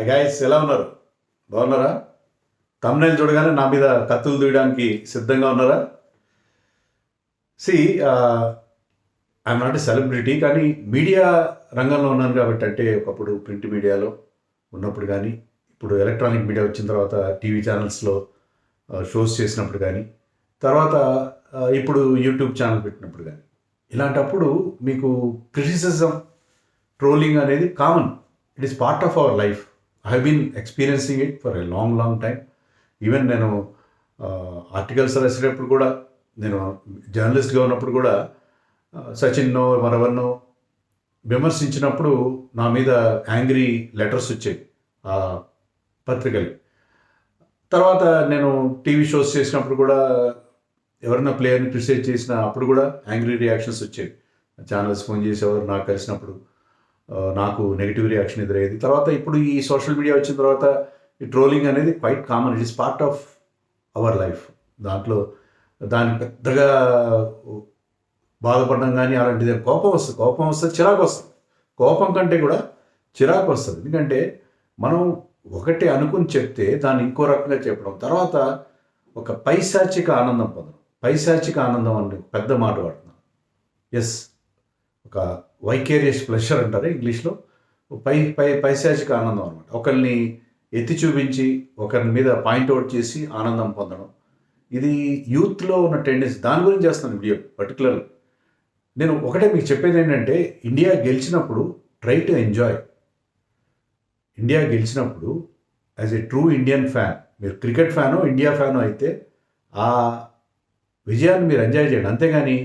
Guys ఎలా ఉన్నారు? బాగున్నారా? తమ్నైల్ చూడగానే నా మీద కత్తులు దూయడానికి సిద్ధంగా ఉన్నారా? See I'm not a celebrity, కానీ మీడియా రంగంలో ఉన్నాను కాబట్టి, అంటే ఒకప్పుడు ప్రింట్ మీడియాలో ఉన్నప్పుడు కానీ, ఇప్పుడు ఎలక్ట్రానిక్ మీడియా వచ్చిన తర్వాత టీవీ ఛానల్స్లో షోస్ చేసినప్పుడు కానీ, తర్వాత ఇప్పుడు యూట్యూబ్ ఛానల్ పెట్టినప్పుడు కానీ, ఇలాంటప్పుడు మీకు క్రిటిసిజం, ట్రోలింగ్ అనేది common. It is part of our life. I have been experiencing it for a long long time. Even నేను ఆర్టికల్స్ రాసేటప్పుడు కూడా, నేను జర్నలిస్ట్గా ఉన్నప్పుడు కూడా సచిన్నో మరెవరినో విమర్శించినప్పుడు నా మీద యాంగ్రీ లెటర్స్ వచ్చాయి ఆ పత్రికలు. తర్వాత నేను టీవీ షోస్ చేసినప్పుడు కూడా ఎవరైనా ప్లేయర్ని క్రిటిసైజ్ చేసిన అప్పుడు కూడా యాంగ్రీ రియాక్షన్స్ వచ్చేవి. ఛానల్స్ ఫోన్ చేసేవారు నాకు కలిసినప్పుడు, నాకు నెగిటివ్ రియాక్షన్ ఎదురయ్యేది. తర్వాత ఇప్పుడు ఈ సోషల్ మీడియా వచ్చిన తర్వాత ఈ ట్రోలింగ్ అనేది quite common. It is part of our life. దాంట్లో దానికి పెద్దగా బాధపడడం కానీ అలాంటిది కోపం వస్తుంది, చిరాకు వస్తుంది. కోపం కంటే కూడా చిరాకు వస్తుంది. ఎందుకంటే మనం ఒకటి అనుకుని చెప్తే దాన్ని ఇంకో రకంగా చెప్పడం, తర్వాత ఒక పైశాచిక ఆనందం పొందడం. పైశాచిక ఆనందం అని పెద్ద మాట వాడుతున్నాం. ఎస్, ఒక వైకేరియస్ ప్లెషర్ అంటారు ఇంగ్లీష్లో. పైశాచిక ఆనందం అనమాట. ఒకరిని ఎత్తి చూపించి ఒకరి మీద పాయింట్అవుట్ చేసి ఆనందం పొందడం, ఇది యూత్లో ఉన్న టెండెన్సీ. దాని గురించి చేస్తున్నాను వీడియో పర్టికులర్గా. నేను ఒకటే మీకు చెప్పేది ఏంటంటే, ఇండియా గెలిచినప్పుడు ట్రై టు ఎంజాయ్. ఇండియా గెలిచినప్పుడు as a true Indian fan, మీరు క్రికెట్ ఫ్యానో ఇండియా ఫ్యానో అయితే ఆ విజయాన్ని మీరు ఎంజాయ్ చేయండి. అంతేగాని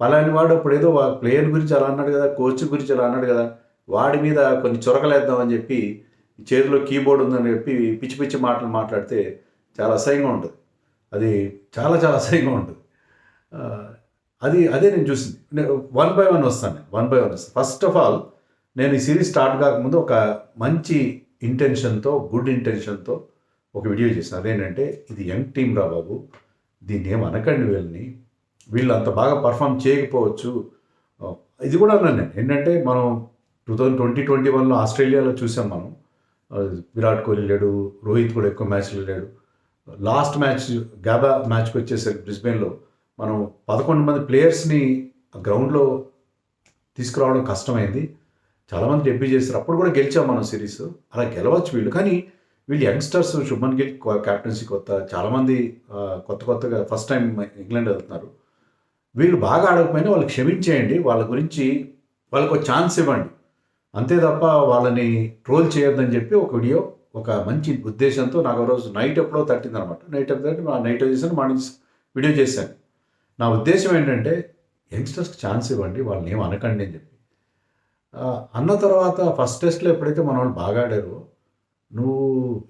పలాని వాడు అప్పుడు ఏదో ప్లేయర్ గురించి అలా అన్నాడు కదా, కోచ్ గురించి అలా అన్నాడు కదా, వాడి మీద కొన్ని చొరకలేద్దామని చెప్పి చేతిలో కీబోర్డ్ ఉందని చెప్పి పిచ్చి పిచ్చి మాటలు మాట్లాడితే చాలా అసహ్యంగా ఉంటుంది. అది చాలా చాలా అసహ్యంగా ఉంటుంది. అదే నేను చూసింది. వన్ బై వన్ వస్తాను. ఫస్ట్ ఆఫ్ ఆల్, నేను ఈ సిరీస్ స్టార్ట్ కాకముందు ఒక మంచి ఇంటెన్షన్తో, గుడ్ ఇంటెన్షన్తో ఒక వీడియో చేశాను. అదేంటంటే, ఇది యంగ్ టీం రా బాబు, దీన్ని ఏం అనకండి, వీళ్ళు అంత బాగా పర్ఫామ్ చేయకపోవచ్చు. ఇది కూడా అన్నాను నేను. ఏంటంటే, మనం 2021లో ఆస్ట్రేలియాలో చూసాం మనం. విరాట్ కోహ్లీ లేడు, రోహిత్ కూడా ఎక్కువ మ్యాచ్లు లేడు. లాస్ట్ మ్యాచ్ గాబా మ్యాచ్కి వచ్చేసరికి బ్రిస్బెన్లో మనం 11 మంది ప్లేయర్స్ని గ్రౌండ్లో తీసుకురావడం కష్టమైంది. చాలామంది డెబ్యూ చేస్తారు. అప్పుడు కూడా గెలిచాం మనం సిరీస్. అలా గెలవచ్చు వీళ్ళు. కానీ వీళ్ళు యంగ్స్టర్స్, శుభ్మన్ గిల్ క్యాప్టెన్సీ కొత్త, చాలామంది కొత్తగా ఫస్ట్ టైం ఇంగ్లాండ్ వెళ్తున్నారు. వీళ్ళు బాగా ఆడకపోయినా వాళ్ళు క్షమించేయండి, వాళ్ళ గురించి వాళ్ళకు ఒక ఛాన్స్ ఇవ్వండి. అంతే తప్ప వాళ్ళని ట్రోల్ చేయొద్దని చెప్పి ఒక వీడియో, ఒక మంచి ఉద్దేశంతో, నాకు రోజు నైట్ ఎప్పుడో తట్టిందనమాట. నైట్ చేశాను, మార్నింగ్ వీడియో చేశాను. నా ఉద్దేశం ఏంటంటే, యంగ్స్టర్స్కి ఛాన్స్ ఇవ్వండి, వాళ్ళని ఏం అనకండి అని చెప్పి అన్న తర్వాత ఫస్ట్ టెస్ట్లో ఎప్పుడైతే మన వాళ్ళు బాగా ఆడారో, నువ్వు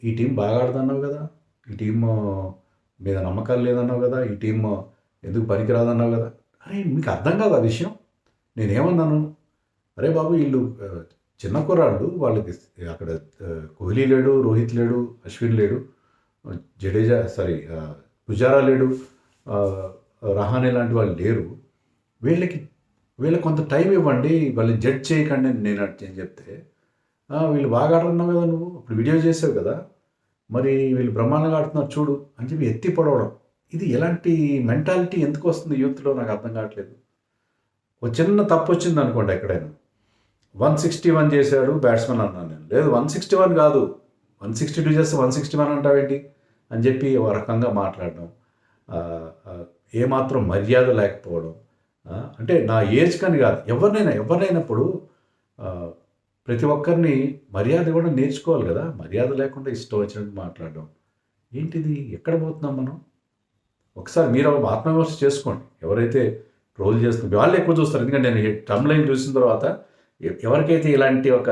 ఈ టీం బాగా ఆడుతున్నావు కదా, ఈ టీం మీద నమ్మకాలు లేదన్నావు కదా, ఈ టీం ఎందుకు పనికిరాదన్నావు కదా. అరే, మీకు అర్థం కాదు ఆ విషయం. నేనేమన్నాను, అరే బాబు, వీళ్ళు చిన్న కుర్రాళ్ళు, వాళ్ళకి అక్కడ కోహ్లీ లేడు, రోహిత్ లేడు, అశ్విన్ లేడు, పుజారా లేడు, రహానే లాంటి వాళ్ళు లేరు. వీళ్ళకి కొంత టైం ఇవ్వండి, వాళ్ళని జడ్జ్ చేయకండి అని నేను చెప్తే, వీళ్ళు బాగా ఆడుతున్నావు కదా, నువ్వు ఇప్పుడు వీడియో చేసావు కదా, మరి వీళ్ళు బ్రహ్మాండంగా ఆడుతున్నారు చూడు అని చెప్పి ఎత్తి పడవడం. ఇది ఎలాంటి మెంటాలిటీ ఎందుకు వస్తుంది యూత్లో, నాకు అర్థం కావట్లేదు. ఒక చిన్న తప్పు వచ్చింది అనుకోండి, ఎక్కడైనా 161 చేశాడు బ్యాట్స్మెన్ అన్నాను నేను. లేదు, 161 కాదు, 162 చేస్తే 161 అంటావేంటి అని చెప్పి ఒక రకంగా మాట్లాడడం, ఏమాత్రం మర్యాద లేకపోవడం. అంటే నా ఏజ్ కానీ కాదు, ఎవరినైనప్పుడు ప్రతి ఒక్కరిని మర్యాద కూడా నేర్చుకోవాలి కదా. మర్యాద లేకుండా ఇష్టం వచ్చినట్టు మాట్లాడడం ఏంటిది? ఎక్కడ పోతున్నాం మనం? ఒకసారి మీరు ఆత్మవిమర్శ చేసుకోండి. ఎవరైతే ట్రోల్ చేస్తున్నారు వాళ్ళు ఎక్కువ చూస్తారు. ఎందుకంటే నేను టర్మ్ లైన్ చూసిన తర్వాత ఎవరికైతే ఇలాంటి ఒక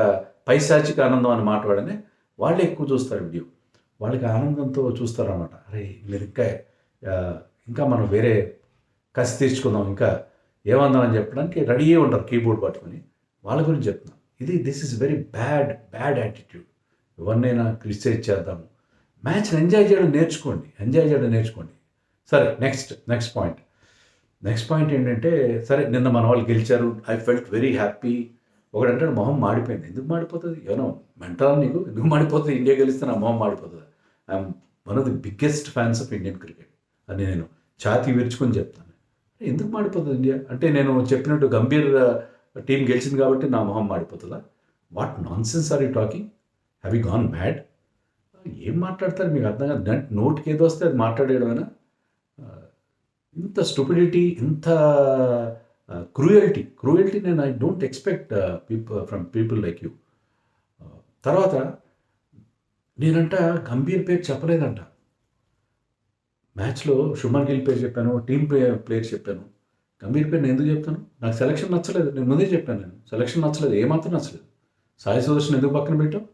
పైశాచిక ఆనందం అని మాట్లాడనే వాళ్ళే ఎక్కువ చూస్తారు వీడియో. వాళ్ళకి ఆనందంతో చూస్తారన్నమాట. అరే, మీరు ఇంకా మనం వేరే కసి తీర్చుకుందాం, ఇంకా ఏమందాం అని చెప్పడానికి రెడీ ఉంటారు కీబోర్డ్ పట్టుకొని. వాళ్ళ గురించి చెప్తున్నాం. This is very bad attitude. ఎవరినైనా క్రిటిసైజ్ చేద్దాము, మ్యాచ్ని ఎంజాయ్ చేయడం నేర్చుకోండి. సరే, నెక్స్ట్ పాయింట్ ఏంటంటే, సరే నిన్న మన వాళ్ళు గెలిచారు, ఐ ఫెల్ట్ వెరీ హ్యాపీ. ఒకడంటాడు మొహం మాడిపోయింది. ఎందుకు మాడిపోతుంది? ఏమన్నా మెంటల్ నీకు? ఎందుకు మాడిపోతుంది? ఇండియా గెలిస్తే నా మొహం మాడిపోతుంది. I'm one of the biggest fans of Indian cricket అని నేను ఛాతీ విరుచుకొని చెప్తాను. ఎందుకు మాడిపోతుంది ఇండియా అంటే, నేను చెప్పినట్టు గంభీర్ టీం గెలిచింది కాబట్టి నా మొహం మాడిపోతుందా? What nonsense are you talking? Have you gone bad? ఏం మాట్లాడతారు మీకు అర్థం కాదు. నోటికి ఏదో వస్తే అది మాట్లాడేయడమైనా? ఇంత స్టూపిడిటీ, ఇంత క్రూయల్టీ నేను I don't expect from people like you. తర్వాత నేనంట గంభీర్ పేరు చెప్పలేదంట మ్యాచ్లో. శుభ్మన్ గిల్ పేరు చెప్పాను, టీమ్ ప్లేయర్ చెప్పాను. గంభీర్ పేరు నేను ఎందుకు చెప్తాను? నాకు సెలక్షన్ నచ్చలేదు. నేను ముందే చెప్పాను, నేను సెలక్షన్ నచ్చలేదు, ఏమాత్రం నచ్చలేదు. సాయి సుదర్శన్ ఎందుకు పక్కన పెట్టావు?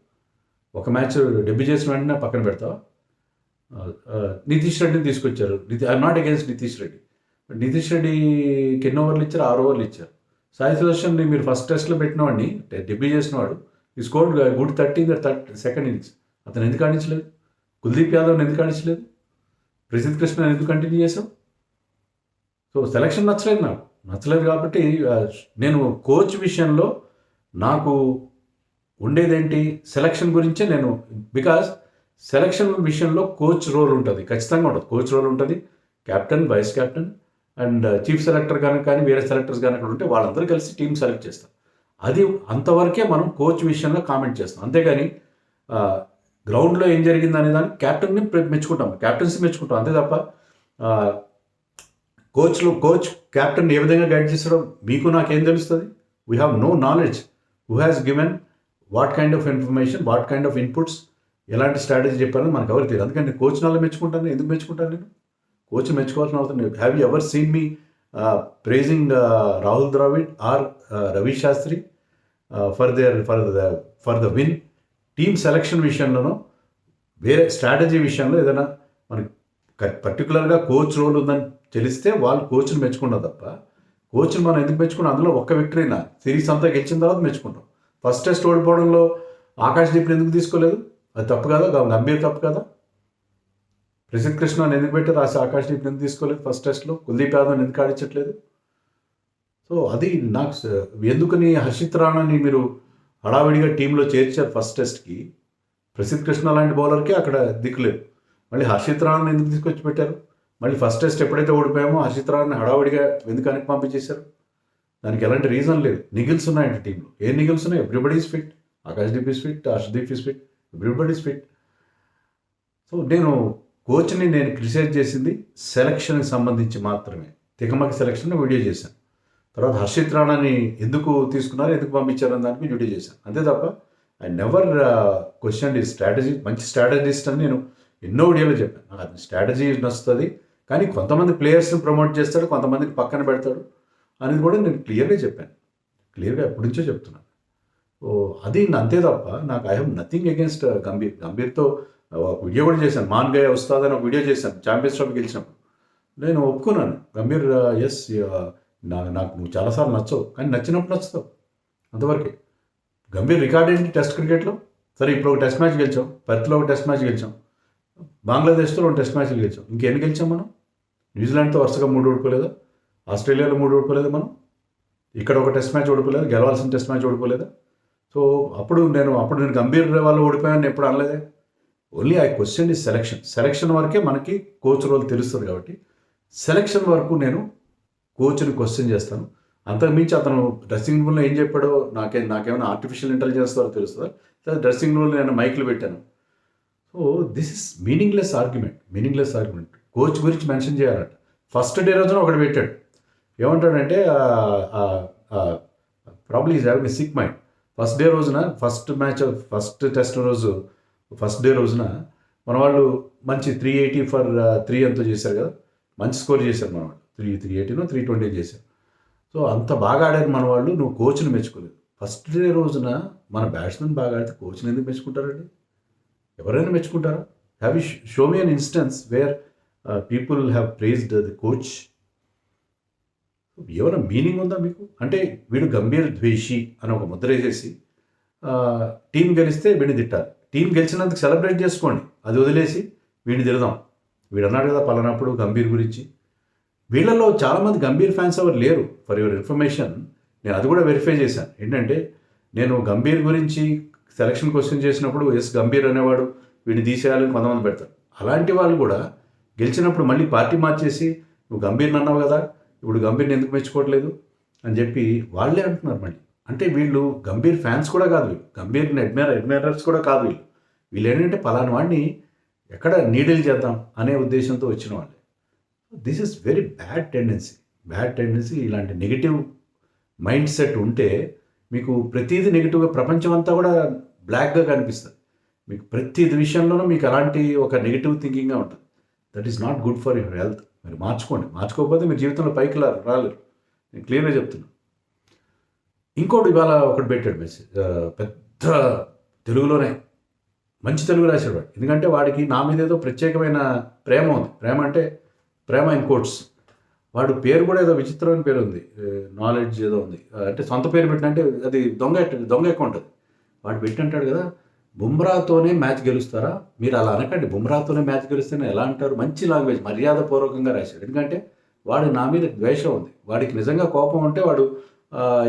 ఒక మ్యాచ్ డెబ్యూ చేసిన వెంటనే పక్కన పెడతావా? నితీష్ రెడ్డిని తీసుకొచ్చారు. I'm not against Nitish Reddy. Nitish రెడ్డికి ఎన్ని ఓవర్లు ఇచ్చారు? 6 ఓవర్లు ఇచ్చారు. సాయి సుదర్శన్ని మీరు ఫస్ట్ టెస్ట్లో పెట్టినవాడిని, డెబ్యూ చేసినవాడు, ఈ స్కోర్ గుడ్ 30 సెకండ్ ఇన్నింగ్స్. అతను ఎందుకు ఆడించలేదు? కుల్దీప్ యాదవ్ని ఎందుకు ఆడించలేదు? ప్రసిద్ధ్ కృష్ణ ఎందుకు కంటిన్యూ చేసాం? సో సెలక్షన్ నచ్చలేదు కాబట్టి నేను కోచ్ విషయంలో నాకు ఉండేదేంటి, సెలక్షన్ గురించే నేను, బికాస్ సెలక్షన్ విషయంలో కోచ్ రోల్ ఉంటుంది, ఖచ్చితంగా ఉంటుంది. కోచ్ రోల్ ఉంటుంది, captain, vice captain and chief selector కానీ వేరే సెలెక్టర్స్ కానీ అక్కడ ఉంటే వాళ్ళందరూ కలిసి టీం సెలెక్ట్ చేస్తారు. అది అంతవరకే మనం కోచ్ విషయంలో కామెంట్ చేస్తాం. అంతేగాని గ్రౌండ్లో ఏం జరిగింది అనే దానికి క్యాప్టెన్ని మెచ్చుకుంటాం, క్యాప్టెన్సీ మెచ్చుకుంటాం, అంతే తప్ప కోచ్ క్యాప్టెన్ ఏ విధంగా గైడ్ చేస్తాడో మీకు నాకేం తెలుస్తుంది? We have no knowledge. Who has given what kind of information, what kind of inputs, ఎలాంటి స్ట్రాటజీ చెప్పారని మనకు ఎవరు తెలియదు. అందుకని కోచ్ నాలో మెచ్చుకుంటాను. ఎందుకు మెచ్చుకుంటాను నేను? కోచ్ మెచ్చుకోవాల్సిన అవసరం లేదు. Have you ever seen me praising Rahul Dravid or Ravi Shastri for the win? Team selection విషయంలోనో వేరే స్ట్రాటజీ విషయంలో ఏదైనా మనకి పర్టికులర్గా కోచ్ రోల్ ఉందని తెలిస్తే వాళ్ళు కోచ్ని మెచ్చుకున్నాం తప్ప, కోచ్ని మనం ఎందుకు మెచ్చుకున్నాం? అందులో ఒక్క విక్టరీనా, సిరీస్ అంతా గెలిచిన తర్వాత మెచ్చుకుంటాం. ఫస్ట్ టెస్ట్ ఓడిపోవడంలో ఆకాష్ దీప్ని ఎందుకు తీసుకోలేదు? అది తప్పు కదా, గంభీర్ తప్పు కదా. ప్రసిద్ధ్ కృష్ణని ఎందుకు పెట్టారు? ఆకాష్ దీప్ని ఎందుకు తీసుకోలేదు ఫస్ట్ టెస్ట్లో? కుల్దీప్ యాదవ్ని ఎందుకు ఆడించట్లేదు? సో అది నాకు ఎందుకని హర్షిత్ రాణాని మీరు హడావిడిగా టీంలో చేర్చారు ఫస్ట్ టెస్ట్కి? ప్రసిద్ధ్ కృష్ణ లాంటి బౌలర్కి అక్కడ దిక్కులేదు. మళ్ళీ హర్షిత్ రాణాని ఎందుకు తీసుకొచ్చి పెట్టారు? మళ్ళీ ఫస్ట్ టెస్ట్ ఎప్పుడైతే ఓడిపోయామో హర్షిత్ రాణాని హడావిడిగా ఎందుకు వెనక్కి పంపించేశారు? దానికి ఎలాంటి రీజన్ లేదు. నిగిల్స్ ఉన్నాయండి టీంలో. ఏ నిగిల్స్ ఉన్నాయి? Everybody is fit. Akash Deep is fit, Harshdeep is fit, everybody is fit. So నేను కోచ్ని క్రిటిసైజ్ చేసింది సెలక్షన్కి సంబంధించి మాత్రమే. తికమకి సెలక్షన్ వీడియో చేశాను. తర్వాత హర్షిత్ రాణాని ఎందుకు తీసుకున్నారు, ఎందుకు పంపించారు అని దానికి వీడియో చేశాను. అంతే తప్ప ఐ నెవర్ క్వశ్చన్ ఈ స్ట్రాటజీ. మంచి స్ట్రాటజిస్ట్ అని నేను ఎన్నో వీడియోలో చెప్పాను. నాకు అది స్ట్రాటజీ నచ్చుతుంది, కానీ కొంతమంది ప్లేయర్స్ని ప్రమోట్ చేస్తాడు, కొంతమందిని పక్కన పెడతాడు అనేది కూడా నేను క్లియర్గా చెప్పాను. క్లియర్గా ఎప్పటి నుంచో చెప్తున్నాను. సో అది అంతే తప్ప నాకు ఐ హ్యావ్ నథింగ్ అగేన్స్ట్ గంభీర్తో ఒక వీడియో కూడా చేశాను. మాన్ గయ వస్తుందని ఒక వీడియో చేశాను ఛాంపియన్స్ ట్రోఫీ గెలిచినప్పుడు. నేను ఒప్పుకున్నాను, గంభీర్ ఎస్ నాకు నువ్వు చాలాసార్లు నచ్చవు, కానీ నచ్చినప్పుడు నచ్చుతావు, అంతవరకే. గంభీర్ రికార్డ్ ఏంటి టెస్ట్ క్రికెట్లో? సరే ఇప్పుడు ఒక టెస్ట్ మ్యాచ్ గెలిచాం, పర్త్లో ఒక టెస్ట్ మ్యాచ్ గెలిచాం, బంగ్లాదేశ్తో 2 టెస్ట్ మ్యాచ్లు గెలిచాం. ఇంకెన్ని గెలిచాం మనం? న్యూజిలాండ్తో వరుసగా 3 ఓడిపోలేదా? ఆస్ట్రేలియాలో 3 ఓడిపోలేదు మనం? ఇక్కడ ఒక టెస్ట్ మ్యాచ్ ఓడిపోలేదు, గెలవాల్సిన టెస్ట్ మ్యాచ్ ఓడిపోలేదా? సో అప్పుడు నేను గంభీర్ వాళ్ళు ఓడిపోయాను ఎప్పుడు అనలేదే. ఓన్లీ ఐ క్వశ్చన్ ఈ సెలక్షన్ వరకే మనకి కోచ్ రోల్ తెలుస్తుంది కాబట్టి సెలక్షన్ వరకు నేను కోచ్ని క్వశ్చన్ చేస్తాను. అంతకుమించి అతను డ్రెస్సింగ్ రూమ్లో ఏం చెప్పాడో నాకేమైనా ఆర్టిఫిషియల్ ఇంటెలిజెన్స్ ద్వారా తెలుస్తుందా? లేదా డ్రెస్సింగ్ రూమ్లో నేను మైక్లు పెట్టాను. So this is meaningless argument. Coach గురించి మెన్షన్ చేయాలంట. ఫస్ట్ డే రోజున ఒకటి పెట్టాడు, ఏమంటాడంటే probably is having a sick mind. First day రోజున మన వాళ్ళు మంచి 380 ఫర్ 3 ఎంతో చేశారు కదా, మంచి స్కోర్ చేశారు మన వాళ్ళు. 380 320 చేశారు. సో అంత బాగా ఆడారు మన వాళ్ళు, నువ్వు కోచ్ని మెచ్చుకోలేదు. ఫస్ట్ డే రోజున మన బ్యాట్స్మెన్ బాగా ఆడితే కోచ్ని ఎందుకు మెచ్చుకుంటారండి? ఎవరైనా మెచ్చుకుంటారా? Have you show me an instance where people have praised the coach? ఏమైనా మీనింగ్ ఉందా మీకు? అంటే వీడు గంభీర్ ద్వేషి అని ఒక ముద్ర వేసేసి టీం గెలిస్తే వీడిని తిట్టాలి, టీం గెలిచినందుకు సెలబ్రేట్ చేసుకోండి, అది వదిలేసి వీడిని తిడదాం. వీడు అన్నాడు కదా పలానప్పుడు గంభీర్ గురించి. వీళ్ళల్లో చాలామంది గంభీర్ ఫ్యాన్స్ ఎవరు లేరు. ఫర్ యువర్ ఇన్ఫర్మేషన్, నేను అది కూడా వెరిఫై చేశాను. ఏంటంటే నేను గంభీర్ గురించి సెలక్షన్ క్వశ్చన్ చేసినప్పుడు గంభీర్ అనేవాడు వీడిని తీసేయాలని కొంతమంది పెడతారు. అలాంటి వాళ్ళు కూడా గెలిచినప్పుడు మళ్ళీ పార్టీ మార్చేసి నువ్వు గంభీర్ని అన్నావు కదా, ఇప్పుడు గంభీర్ని ఎందుకు మెచ్చుకోవట్లేదు అని చెప్పి వాళ్ళే అంటున్నారు మళ్ళీ. అంటే వీళ్ళు గంభీర్ ఫ్యాన్స్ కూడా కాదు, వీళ్ళు గంభీర్ని అడ్మైరర్స్ కూడా కాదు. వీళ్ళు ఏంటంటే పలానా వాడిని ఎక్కడ నీడిల్ చేద్దాం అనే ఉద్దేశంతో వచ్చిన వాళ్ళే. This is very bad tendency. ఇలాంటి నెగిటివ్ మైండ్ సెట్ ఉంటే మీకు ప్రతిదీ నెగిటివ్గా, ప్రపంచం అంతా కూడా బ్లాక్గా కనిపిస్తుంది. మీకు ప్రతి విషయంలోనూ మీకు అలాంటి ఒక నెగిటివ్ థింకింగ్గా ఉంటుంది. That is not good for your health. మీరు మార్చుకోకపోతే మీరు జీవితంలో పైకి రాలేరు. నేను క్లియర్గా చెప్తున్నాను. ఇంకోటి ఇవాళ ఒకటి పెట్టాడు మెసేజ్, పెద్ద తెలుగులోనే మంచి తెలుగు రాశాడు వాడు. ఎందుకంటే వాడికి నా మీద ఏదో ప్రత్యేకమైన ప్రేమ ఉంది. ప్రేమ ఇన్ కోట్స్. వాడు పేరు కూడా ఏదో విచిత్రమైన పేరు ఉంది, నాలెడ్జ్ ఏదో ఉంది. అంటే సొంత పేరు పెట్టినంటే అది దొంగ అకౌంట్ అది. వాడు పెట్టి అంటాడు కదా, బుమ్రాతోనే మ్యాచ్ గెలుస్తారా? మీరు అలా అనకండి, బుమ్రాతోనే మ్యాచ్ గెలుస్తేనే ఎలా అంటారు? మంచి లాంగ్వేజ్, మర్యాదపూర్వకంగా రాశాడు. ఎందుకంటే వాడు నా మీద ద్వేషం ఉంది. వాడికి నిజంగా కోపం ఉంటే వాడు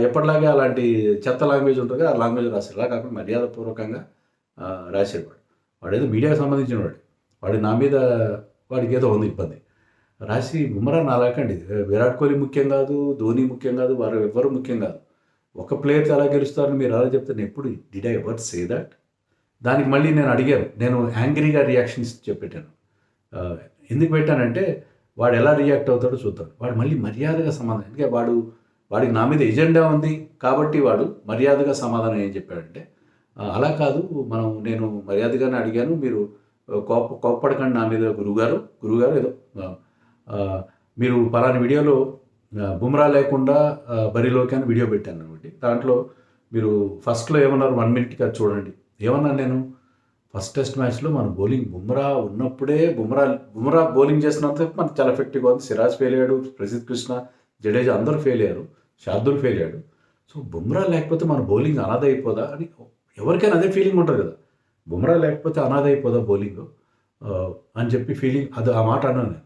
ఎప్పటిలాగే అలాంటి చెత్త లాంగ్వేజ్ ఉంటుంది, ఆ లాంగ్వేజ్ రాశాడు. అలా కాకుండా మర్యాదపూర్వకంగా రాశాడు. వాడు ఏదో మీడియాకి సంబంధించిన వాడు నా మీద వాడికి ఏదో ఉంది ఇబ్బంది రాసి, బుమ్రా నాలాకండి, విరాట్ కోహ్లీ ముఖ్యం కాదు, ధోని ముఖ్యం కాదు, వారు ఎవ్వరు ముఖ్యం కాదు, ఒక ప్లేయర్తో ఎలా గెలుస్తారని మీరు అలా చెప్తే నేను ఎప్పుడు did I ever say that? దానికి మళ్ళీ నేను అడిగాను, నేను యాంగ్రీగా రియాక్షన్స్ చెప్పాను. ఎందుకు పెట్టానంటే వాడు ఎలా రియాక్ట్ అవుతాడో చూద్దాం. వాడు మళ్ళీ మర్యాదగా సమాధానం, ఎందుకంటే వాడికి నా మీద ఎజెండా ఉంది కాబట్టి వాడు మర్యాదగా సమాధానం ఏం చెప్పాడంటే, అలా కాదు, నేను మర్యాదగానే అడిగాను, మీరు కోప్పడకండి నా మీద గురువుగారు ఏదో మీరు పలానా వీడియోలో బుమ్రా లేకుండా బరిలోకి అని వీడియో పెట్టాను అనమాట. దాంట్లో మీరు ఫస్ట్లో ఏమన్నారు, 1 minute అది చూడండి. ఏమన్నాను నేను, ఫస్ట్ టెస్ట్ మ్యాచ్లో మన బౌలింగ్ బుమ్రా ఉన్నప్పుడే బుమ్రా బౌలింగ్ చేసినంత మనకు చాలా ఎఫెక్టివ్గా ఉంది. సిరాజ్ ఫెయిల్ అయ్యాడు, ప్రసిద్ధ్ కృష్ణ, జడేజా అందరూ ఫెయిల్ అయ్యారు, శార్దుల్ ఫెయిల్ అయ్యాడు. సో బుమ్రా లేకపోతే మన బౌలింగ్ అనాథ అయిపోదా అని ఎవరికైనా అదే ఫీలింగ్ ఉంటుంది కదా, బుమ్రా లేకపోతే అనాథ అయిపోదా బౌలింగ్ అని చెప్పి ఫీలింగ్, ఆ మాట అన్నాను నేను.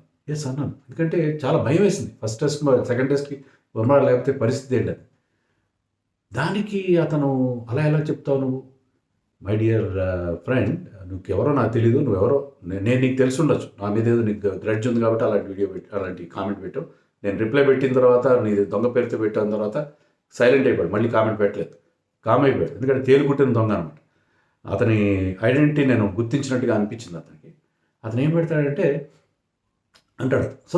అన్నాను, ఎందుకంటే చాలా భయం వేసింది. ఫస్ట్ టెస్ట్, సెకండ్ టెస్ట్కి బుమ్రా లేకపోతే పరిస్థితి ఏంటని. దానికి అతను అలా ఎలా చెప్తావు నువ్వు, మై డియర్ ఫ్రెండ్, నువ్వెవరో నాకు తెలీదు, నువ్వెవరో నేను నీకు తెలిసి ఉండొచ్చు, నా మీద ఏదో నీకు గ్రడ్జ్ ఉంది కాబట్టి అలాంటి వీడియో అలాంటి కామెంట్ పెట్టావు. నేను రిప్లై పెట్టిన తర్వాత నీ దొంగ పేరుతో పెట్టిన తర్వాత సైలెంట్ అయిపోయాడు, మళ్ళీ కామెంట్ పెట్టలేదు, కామ్ అయిపోయాడు. ఎందుకంటే తేలికుట్టిన దొంగ అనమాట. అతని ఐడెంటిటీ నేను గుర్తించినట్టుగా అనిపించింది అతనికి. అతను ఏం పెడతాడంటే అంటాడు, సో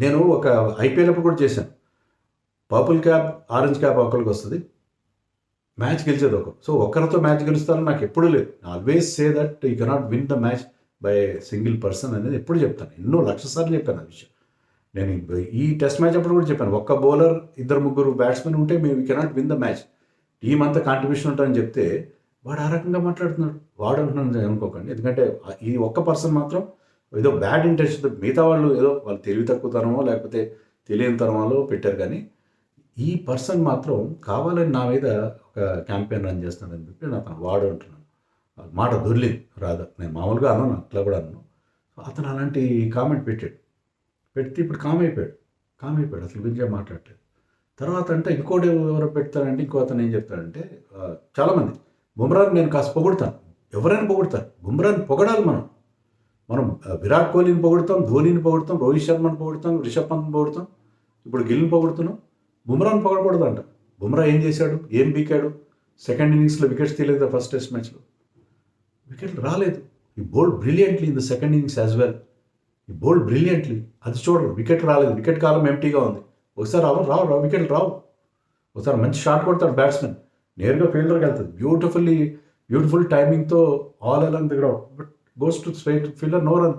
నేను ఒక ఐపీఎల్ అప్పుడు కూడా చేశాను, పర్పుల్ క్యాప్ ఆరెంజ్ క్యాప్ ఒకరికి వస్తుంది, మ్యాచ్ గెలిచేది ఒకరు. సో ఒక్కరితో మ్యాచ్ గెలుస్తారని నాకు ఎప్పుడూ లేదు. Always say that you cannot win the match by single person అనేది ఎప్పుడు చెప్తాను, ఎన్నో లక్ష సార్లు చెప్పాను ఆ విషయం. నేను ఈ టెస్ట్ మ్యాచ్ అప్పుడు కూడా చెప్పాను, ఒక్క బౌలర్ 2-3 బ్యాట్స్మెన్ ఉంటే మేము cannot win the match, team అంతా కాంట్రిబ్యూషన్ ఉంటుందని చెప్తే వాడు ఆ రకంగా మాట్లాడుతున్నాడు. వాడు అంటున్నాను అనుకోకండి, ఎందుకంటే ఈ ఒక్క పర్సన్ మాత్రం ఏదో బ్యాడ్ ఇంటెన్షన్తో, మిగతా వాళ్ళు ఏదో వాళ్ళు తెలివి తక్కువతనమో లేకపోతే తెలియని తరమలో పెట్టారు, కానీ ఈ పర్సన్ మాత్రం కావాలని నా మీద ఒక క్యాంపెయిన్ రన్ చేస్తున్నాడని చెప్పి అతను వాడు అంటున్నాను. మాట దొర్లింది రాదా, నేను మామూలుగా అన్నాను, అట్లా కూడా అన్నాను. అతను అలాంటి కామెంట్ పెడితే ఇప్పుడు కామ్ అయిపోయాడు, అసలు గురించి మాట్లాడలేదు. తర్వాత అంటే ఇంకోటి ఎవరు పెడతారంటే, ఇంకో అతను ఏం చెప్తాడంటే, చాలామంది బుమ్రాని నేను కాస్త పొగుడతాను, ఎవరైనా పొగుడతారు, బుమ్రాని పొగడాలి మనం విరాట్ కోహ్లీని పొగుడతాం, ధోనిని పొగుడతాం, రోహిత్ శర్మని పొగుడతాం, రిషబ్ పంత్ని పొగుడతాం, ఇప్పుడు గిల్ని పొగుడుతున్నాం, బుమ్రాని పొగడకూడదు అంట. బుమ్రా ఏం చేశాడు, ఏం పీకాడు? సెకండ్ ఇన్నింగ్స్లో వికెట్స్ తీయలేదు, ఫస్ట్ టెస్ట్ మ్యాచ్లో వికెట్లు రాలేదు. ఈ bowled brilliantly in the second innings as well, ఈ బౌల్డ్ బ్రిలియంట్లీ, అది చూడరు, వికెట్ రాలేదు, వికెట్ కాలం ఎంటీగా ఉంది. ఒకసారి రావు వికెట్లు రావు. ఒకసారి మంచి షాట్ కొడతాడు బ్యాట్స్మెన్, నేరుగా ఫీల్డర్కి వెళ్తుంది, బ్యూటిఫుల్ టైమింగ్తో all along the ground, but goes to straight fielder, no run.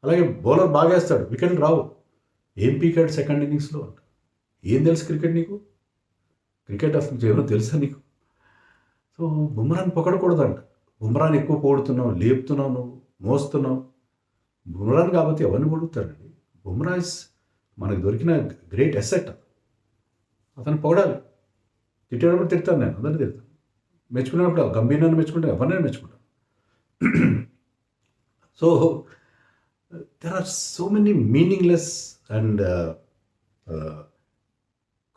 అలాగే బౌలర్ బాగా వేస్తాడు, వికెట్లు రావు. ఏం పీకాడు సెకండ్ ఇన్నింగ్స్లో అంట. ఏం తెలుసు క్రికెట్ నీకు? క్రికెట్ అసలు ఏమో తెలుసా నీకు? సో బుమ్రాని పొగడకూడదంట. బుమ్రాని ఎక్కువ పొగుడుతున్నావు, లేపుతున్నావు, నువ్వు మోస్తున్నావు. బుమ్రాని కాబట్టి ఎవరిని పొగుడుతారండి? బుమ్రా ఇస్ మనకు దొరికిన గ్రేట్ అసెట్. అతను పొగడాలి. తిట్టేటప్పుడు తిడతాను, నేను అందరినీ తిడతాను. మెచ్చుకునేటప్పుడు గంభీరాన్ని మెచ్చుకుంటే ఎవరినైనా మెచ్చుకుంటాను. So there are so many meaningless and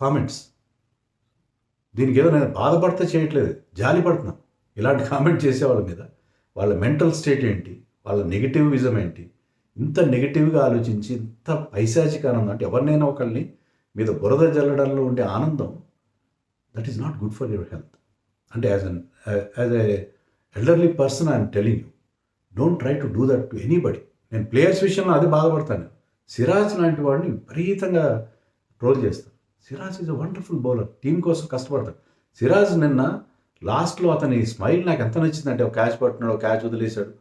comments. దీనికి ఏదో నేను బాధపడితే చేయట్లేదు, జాలి పడుతున్నాను ఇలాంటి కామెంట్ చేసే వాళ్ళ మీద. వాళ్ళ మెంటల్ స్టేట్ ఏంటి, వాళ్ళ నెగిటివిజం ఏంటి, ఇంత నెగిటివ్గా ఆలోచించి ఇంత పైశాచిక ఆనందం, అంటే ఎవరినైనా ఒకరిని మీద బురద జల్లడంలో ఉండే ఆనందం, that is not good for your health. అంటే as a elderly person I'm telling you, don't try to do that to anybody. నేను ప్లేయర్స్ విషయంలో అదే బాధపడతాను. సిరాజ్ లాంటి వాడిని విపరీతంగా ట్రోల్ చేస్తాను. Siraj is a wonderful bowler, team కోసం కష్టపడతాడు. సిరాజ్ నిన్న లాస్ట్లో అతని స్మైల్ నాకు ఎంత నచ్చిందంటే, ఒక క్యాచ్ పట్టినాడు, ఒక క్యాచ్ వదిలేశాడు,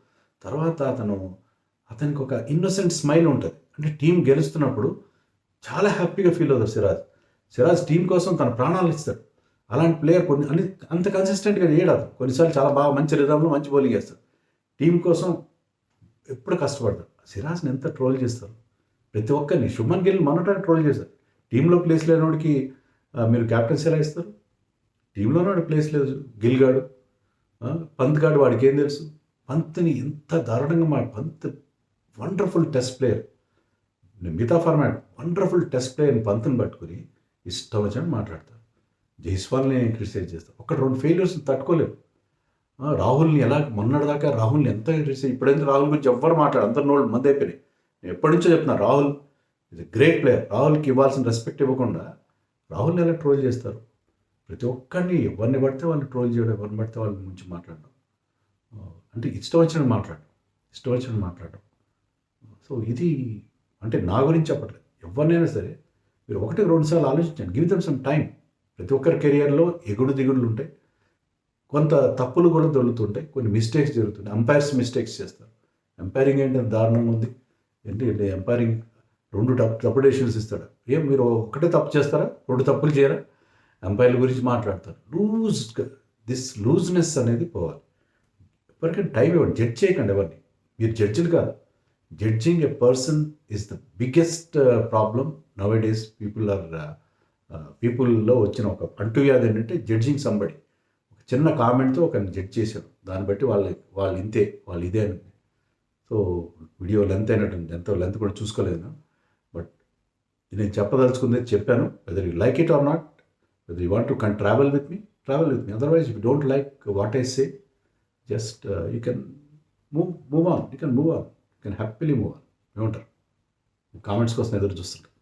తర్వాత అతనికి ఒక ఇన్నోసెంట్ స్మైల్ ఉంటుంది. అంటే టీం గెలుస్తున్నప్పుడు చాలా హ్యాపీగా ఫీల్ అవుతాడు సిరాజ్ టీం కోసం తన ప్రాణాలు ఇస్తాడు. అలాంటి ప్లేయర్ అంత కన్సిస్టెంట్గా చేయడు. కొన్నిసార్లు చాలా బాగా మంచి రిధంలో మంచి బౌలింగ్ చేస్తాడు. టీం కోసం ఎప్పుడు కష్టపడతాడు. సిరాజ్ని ఎంత ట్రోల్ చేస్తారు ప్రతి ఒక్కరిని. శుభ్మన్ గిల్ మొన్నట ట్రోల్ చేశారు. టీంలో ప్లేస్ లేనివాడికి మీరు క్యాప్టెన్సీ ఎలా ఇస్తారు? టీంలోనే వాడి ప్లేస్ లేదు. గిల్ గాడు, పంత్ గాడు, వాడికి ఏం తెలుసు? పంత్ని ఎంత దారుణంగా పంత్ వండర్ఫుల్ టెస్ట్ ప్లేయర్, మిగతా ఫార్మాట్ వండర్ఫుల్ టెస్ట్ ప్లేయర్ని పంత్ని పట్టుకుని ఇష్టం వచ్చినట్టు మాట్లాడతారు. జైస్వాల్ని క్రిటిసైజ్ చేస్తారు. 1-2 ఫెయిల్యూర్స్ తట్టుకోలేవు. రాహుల్ని ఎలా మొన్నటిదాకా రాహుల్ని ఎంత క్రిటిసైజ్, ఇప్పుడైతే రాహుల్ గురించి ఎవ్వరు మాట్లాడు, అందరు నోళ్ళు మంది అయిపోయినాయి. నేను ఎప్పటి నుంచో చెప్తున్నా, రాహుల్ ఇది గ్రేట్ ప్లేయర్. రాహుల్కి ఇవ్వాల్సిన రెస్పెక్ట్ ఇవ్వకుండా రాహుల్ని ఎలా ట్రోల్ చేస్తారు? ప్రతి ఒక్కరిని ఎవరిని పడితే వాళ్ళు ట్రోల్ చేయడం, ఎవరిని పడితే వాళ్ళ గురించి మాట్లాడడం, అంటే ఇష్టం వచ్చినట్టు మాట్లాడడం. సో ఇది అంటే నా గురించి చెప్పట్లేదు, ఎవరినైనా సరే మీరు 1-2 సార్లు ఆలోచించండి. Give them some time. ప్రతి ఒక్కరి కెరియర్లో ఎగుడు దిగుడులు ఉంటాయి, కొంత తప్పులు కూడా దొరుకుతుంటాయి, కొన్ని మిస్టేక్స్ జరుగుతుంటాయి. అంపైర్స్ మిస్టేక్స్ చేస్తారు. ఎంపైరింగ్ ఏంటంటే దారుణంగా ఉంది. ఏంటి ఎంపైరింగ్ 2 తప్పు డెసిషన్స్ ఇస్తాడు. మీరు ఒకటే తప్పు చేస్తారా? 2 తప్పులు చేయరా? ఎంపైర్ల గురించి మాట్లాడతారు. లూజ్నెస్ అనేది పోవాలి. ఎవరికైనా టైం ఇవ్వండి, జడ్జ్ చేయకండి ఎవరిని. మీరు జడ్జిలు కాదు. Judging a person is the biggest problem nowadays. పీపుల్లో వచ్చిన ఒక అంటువ్యాధి ఏంటంటే జడ్జింగ్ సంబడి. ఒక చిన్న కామెంట్తో ఒకరిని జడ్జ్ చేశారు, దాన్ని బట్టి వాళ్ళు ఇంతే, వాళ్ళు ఇదే అని. సో వీడియో లెంత్ అయినట్టుంది, ఎంతో లెంత్ కూడా చూసుకోలేదు. బట్ నేను చెప్పదలుచుకుంది చెప్పాను. Whether you like it or not, whether you want to travel with me. Otherwise, if you don't like what I say, just you can move on. You can happily move on. ఏమంటారు? Comments కోసం ఎదురు చూస్తుంటారు.